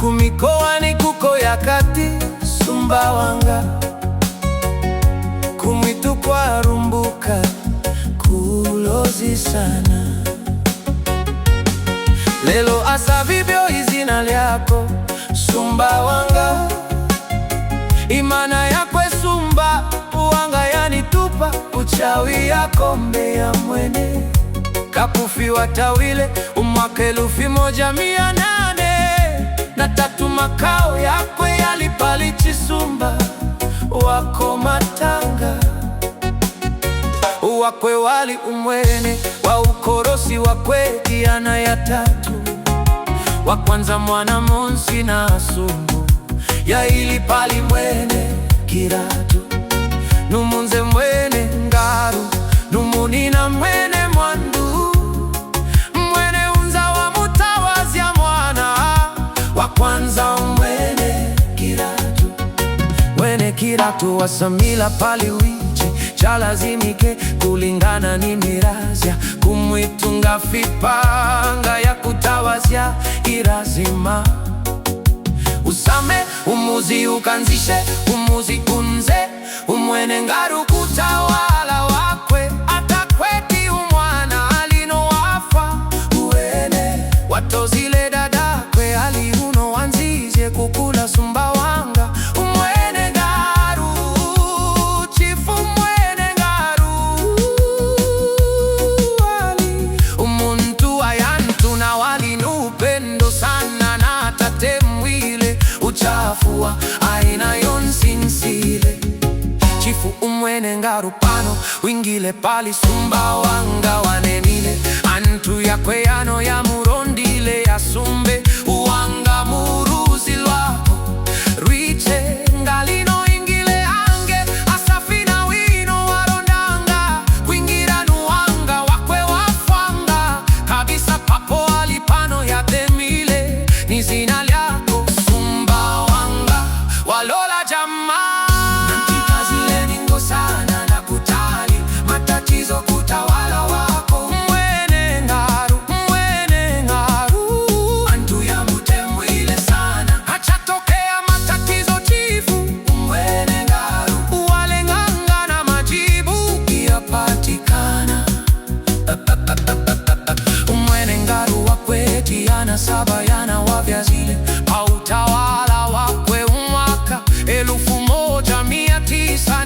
kumikoani kuko yakati Sumbawanga, kumwitu kwa rumbuka kulozi sana. Lelo asa vivyo izina lyako Sumbawanga, imana yakwe Sumbawanga yanitupa uchawi yako Mbeya mwene. Kapufiwa Tawile umwaka 1803, makao yakwe yalipali Chisumba wako Matanga. Wakwe wali umwene wa ukorosi wakwe Diana ya tatu, wa kwanza mwana Monsi na Asumbu ya ilipali mwene Kiratu, numunze mwene Ngaru, numunina mwene Mwandu, mwene unza wa Mutawazya mwana wa kwanza mwene Kiratu. Mwene Kiratu wasamila pali wichi chalazimike kulingana ni mirazya, kumwitunga fipanga ya kutawazya irazima. Usame umuzi ukanzishe umuzi kunze umwene Ngaru kutawala wakwe atakweti umwana alino wafa uwene watozile dadakwe aliuno wanzizye kukula Sumbawanga umwene Ngaru chifu umwene Ngaru wali umuntu ayantu na wali nupendo sana na tate mwile uchafua aina yonsinsile. Chifu umwene Ngaru pano wingile pali Sumbawanga wanemile antu yakwe yano ya murondile ya sumbe uwanga muruzi lwako riche ngalino ingile ange asafina wino warondanga kwingira nuwanga wakwe wafwanga kabisa papo alipano ya temile ni zina lyako Sumbawanga walola jamaa Sabayana wavyazile pautawala wakwe umwaka 1900